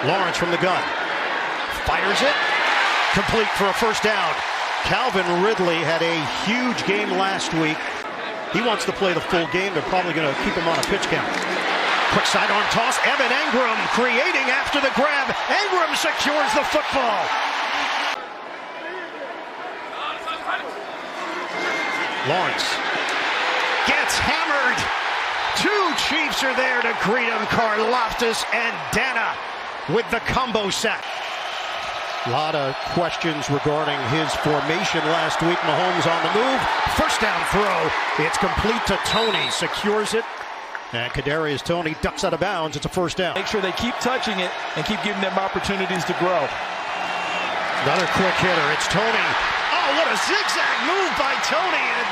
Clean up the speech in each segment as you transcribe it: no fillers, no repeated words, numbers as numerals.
Lawrence from the gun. Fires it. Complete for a first down. Calvin Ridley had a huge game last week. He wants to play the full game. They're probably going to keep him on a pitch count. Quick sidearm toss. Evan Engram creating after the grab. Engram secures the football. Lawrence gets hammered. Two Chiefs are there to greet him. Karlaftis and Dana with the combo sack. A lot of questions regarding his formation last week. Mahomes on the move. First down throw. It's complete to Toney. Secures it. And Kadarius Toney ducks out of bounds. It's a first down. Make sure they keep touching it and keep giving them opportunities to grow. Another quick hitter. It's Toney. Oh, what a zigzag move by Toney. And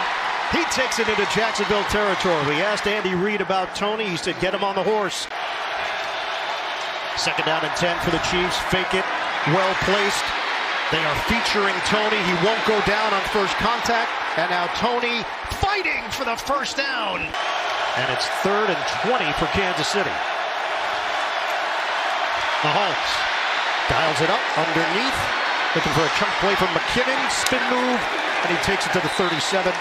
he takes it into Jacksonville territory. We asked Andy Reid about Toney. He said, get him on the horse. Second down and 10 for the Chiefs. Fake it. Well placed. They are featuring Toney. He won't go down on first contact. And now Toney fighting for the first down. And it's 3rd and 20 for Kansas City. Mahomes dials it up underneath. Looking for a chunk play from McKinnon. Spin move. And he takes it to the 37.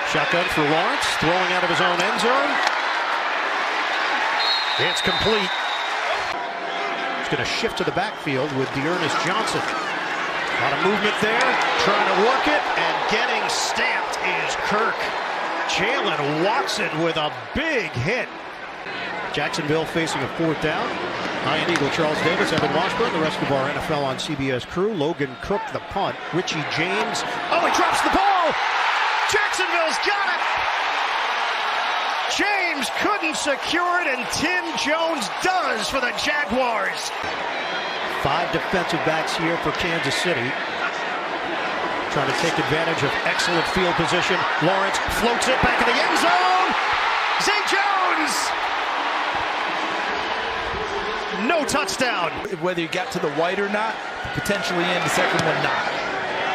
Shotgun for Lawrence. Throwing out of his own end zone. It's complete. He's going to shift to the backfield with Dearness Johnson. A lot of movement there. Trying to work it. And getting stamped is Kirk. Jalen Watson with a big hit. Jacksonville facing a 4th down. Ian Eagle, Charles Davis, Evan Washburn, the rest of our NFL on CBS crew. Logan Cook, the punt. Richie James. Oh, he drops the ball! Jacksonville's got it! James couldn't secure it, and Tim Jones does for the Jaguars. 5 defensive backs here for Kansas City. Trying to take advantage of excellent field position. Lawrence floats it back in the end zone. Zay Jones! No touchdown. Whether you got to the white or not, potentially in, the second one not.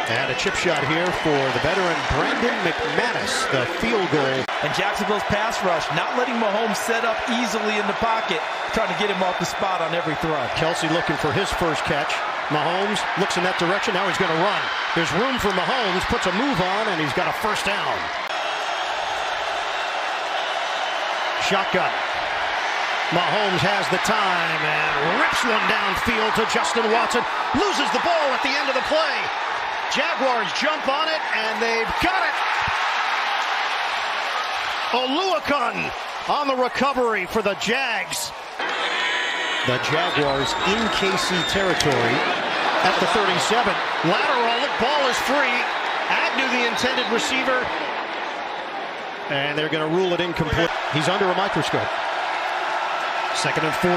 And a chip shot here for the veteran Brandon McManus, the field goal. And Jacksonville's pass rush, not letting Mahomes set up easily in the pocket, trying to get him off the spot on every throw. Kelsey looking for his first catch. Mahomes looks in that direction. Now he's going to run. There's room for Mahomes, puts a move on, and he's got a first down. Shotgun. Mahomes has the time and rips one downfield to Justin Watson. Loses the ball at the end of the play. Jaguars jump on it, and they've got it. Oluokun on the recovery for the Jags. The Jaguars in KC territory at the 37. Lateral, ball is free. Agnew, the intended receiver. And they're going to rule it incomplete. He's under a microscope. 2nd and 14.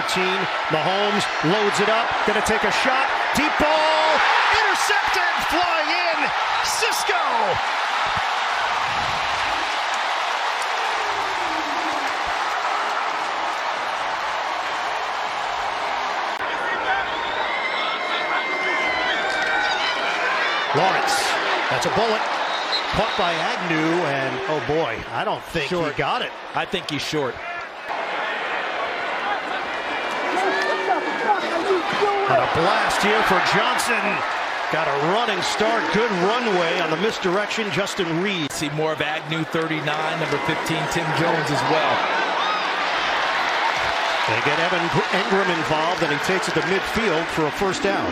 Mahomes loads it up. Going to take a shot. Deep ball. Intercepted. Flying in. Cisco. Lawrence. That's a bullet. Caught by Agnew. And, oh boy, I don't think he got it. I think he's short. And a blast here for Johnson. Got a running start. Good runway on the misdirection. Justin Reed. See more of Agnew, 39, number 15, Tim Jones as well. They get Evan Engram involved, and he takes it to midfield for a first down.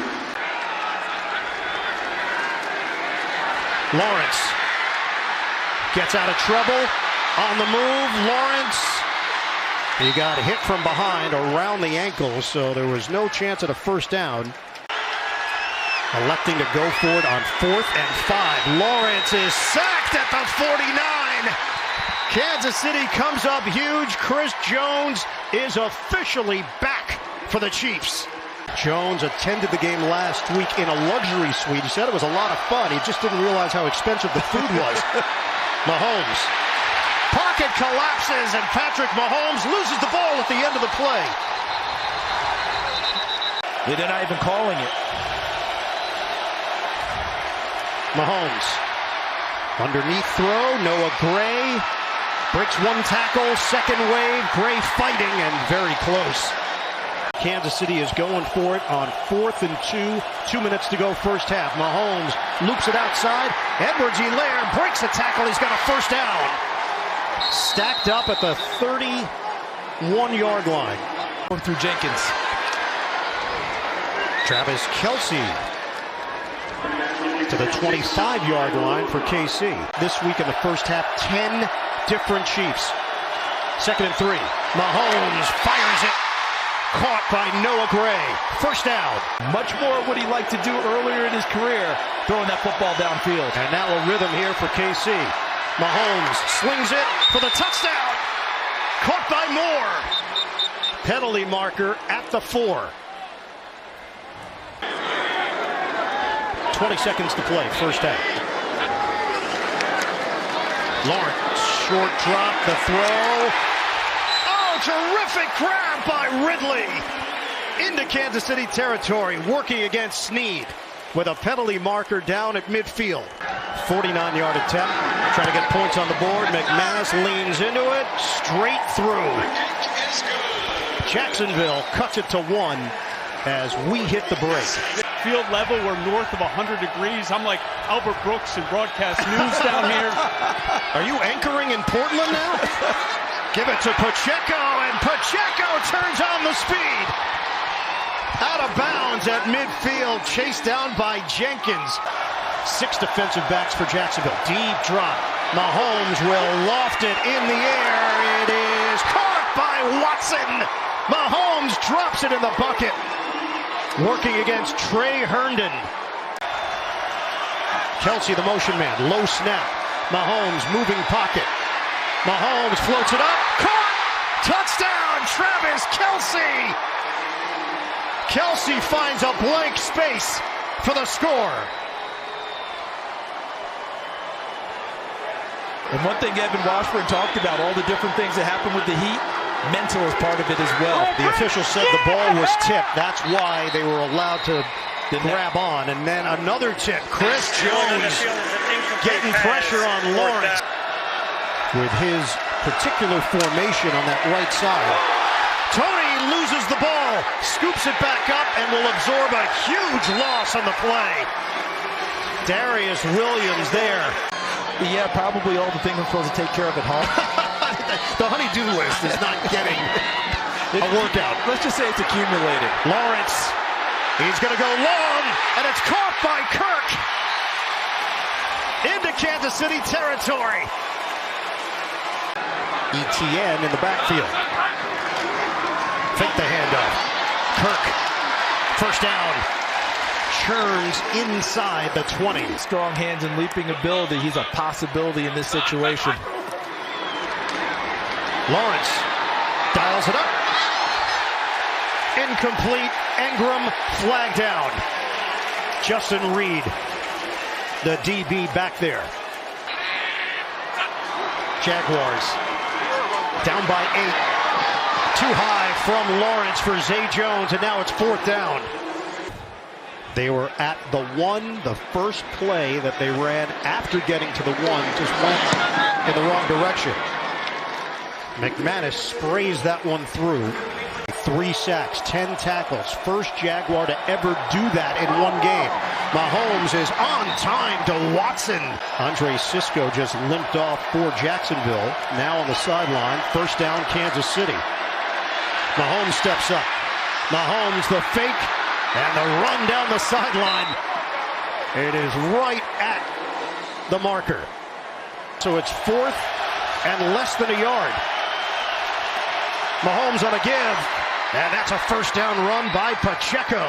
Lawrence gets out of trouble. On the move, Lawrence. He got hit from behind around the ankle, so there was no chance at a first down. Electing to go for it on 4th and 5. Lawrence is sacked at the 49. Kansas City comes up huge. Chris Jones is officially back for the Chiefs. Jones attended the game last week in a luxury suite. He said it was a lot of fun. He just didn't realize how expensive the food was. Mahomes. Pocket collapses, and Patrick Mahomes loses the ball at the end of the play. They're not even calling it. Mahomes. Underneath throw, Noah Gray. Breaks one tackle, second wave, Gray fighting and very close. Kansas City is going for it on 4th and 2. 2 minutes to go first half. Mahomes loops it outside. Edwards-Helaire breaks a tackle. He's got a first down. Stacked up at the 31-yard line. Going through Jenkins. Travis Kelce to the 25-yard line for KC. This week in the first half, 10 different Chiefs. 2nd and 3. Mahomes fires it. Caught by Noah Gray. First down. Much more of what he liked to do earlier in his career, throwing that football downfield. And now a rhythm here for KC. Mahomes slings it for the touchdown. Caught by Moore. Penalty marker at the 4. 20 seconds to play, first half. Lawrence, short drop, the throw. Terrific grab by Ridley into Kansas City territory, working against Snead with a penalty marker down at midfield. 49-yard attempt, trying to get points on the board. McManus leans into it, straight through. Jacksonville cuts it to 1 as we hit the break. Field level, we're north of 100 degrees. I'm like Albert Brooks in broadcast news down here. Are you anchoring in Portland now? Give it to Pacheco, and Pacheco turns on the speed. Out of bounds at midfield, chased down by Jenkins. 6 defensive backs for Jacksonville. Deep drop. Mahomes will loft it in the air. It is caught by Watson. Mahomes drops it in the bucket. Working against Trey Herndon. Kelce, the motion man. Low snap. Mahomes moving pocket. Mahomes floats it up. Caught! Touchdown, Travis Kelce! Kelce finds a blank space for the score. And one thing Evan Washburn talked about, all the different things that happen with the Heat, mental is part of it as well. The official said the ball was tipped. That's why they were allowed to grab on. And then another tip. Chris Jones getting pressure on Lawrence. With his particular formation on that right side. Tony loses the ball, scoops it back up, and will absorb a huge loss on the play. Darius Williams there. Yeah, probably all the things I'm supposed to take care of at home. The honey-do list is not getting a workout. Let's just say it's accumulated. Lawrence, he's going to go long, and it's caught by Kirk. Into Kansas City territory. Etienne in the backfield. Fake the handoff. Kirk, first down. Churns inside the 20. Strong hands and leaping ability. He's a possibility in this situation. Lawrence dials it up. Incomplete. Engram flag down. Justin Reed, the DB back there. Jaguars down by 8. Too high from Lawrence for Zay Jones, and now it's 4th down. They were at the 1. The first play that they ran after getting to the 1 just went in the wrong direction. McManus sprays that one through. 3 sacks, 10 tackles. First Jaguar to ever do that in one game. Mahomes is on time to Watson. Andre Sisco just limped off for Jacksonville. Now on the sideline. First down, Kansas City. Mahomes steps up. Mahomes the fake and the run down the sideline. It is right at the marker. So it's 4th and less than a yard. Mahomes on a give. And that's a first down run by Pacheco.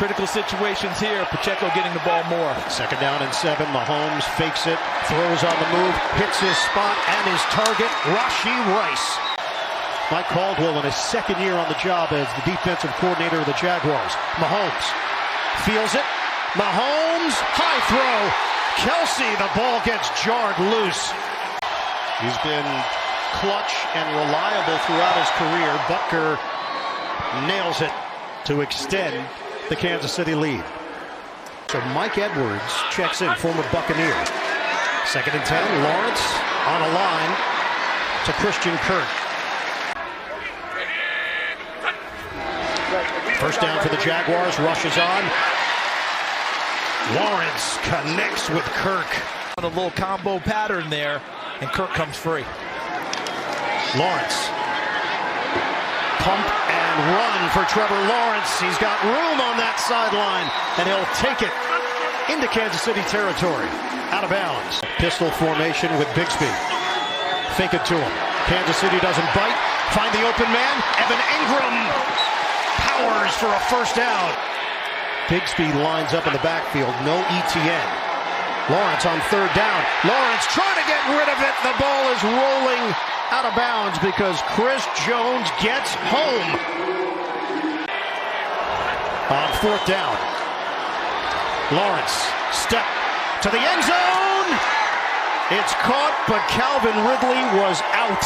Critical situations here. Pacheco getting the ball more. 2nd down and 7. Mahomes fakes it, throws on the move, hits his spot and his target, Rashee Rice. Mike Caldwell in his 2nd year on the job as the defensive coordinator of the Jaguars. Mahomes feels it. Mahomes, high throw. Kelce, the ball gets jarred loose. He's been clutch and reliable throughout his career. Butker nails it to extend the Kansas City lead. So Mike Edwards checks in, former Buccaneer. 2nd and 10, Lawrence on a line. to Christian Kirk. First down for the Jaguars. Rushes on. Lawrence connects with Kirk. A little combo pattern there, and Kirk comes free. Lawrence. Pump and run for Trevor Lawrence. He's got room on that sideline, and he'll take it into Kansas City territory. Out of bounds. Pistol formation with Bigsby. Fake it to him. Kansas City doesn't bite. Find the open man. Evan Ingram powers for a first down. Bigsby lines up in the backfield. No ETN. Lawrence on third down. Lawrence trying to get rid of it. The ball is rolling out of bounds because Chris Jones gets home. On fourth down. Lawrence, step to the end zone. It's caught, but Calvin Ridley was out.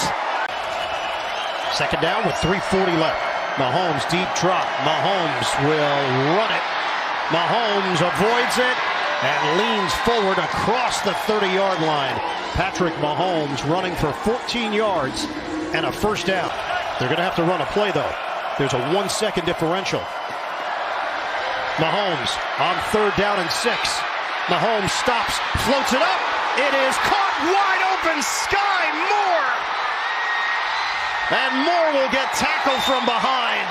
Second down with 3:40 left. Mahomes deep drop. Mahomes will run it. Mahomes avoids it and leans forward across the 30-yard line. Patrick Mahomes running for 14 yards and a first down. They're going to have to run a play, though. There's a 1-second differential. Mahomes on third down and 6. Mahomes stops, floats it up. It is caught wide open. Sky Moore. And Moore will get tackled from behind.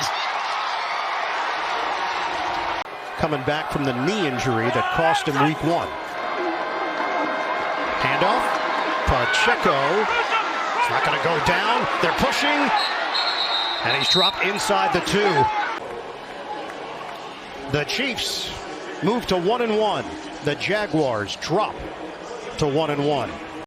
Coming back from the knee injury that cost him week 1. Handoff. Pacheco. It's not going to go down. They're pushing. And he's dropped inside the 2. The Chiefs move to 1-1. The Jaguars drop to 1-1.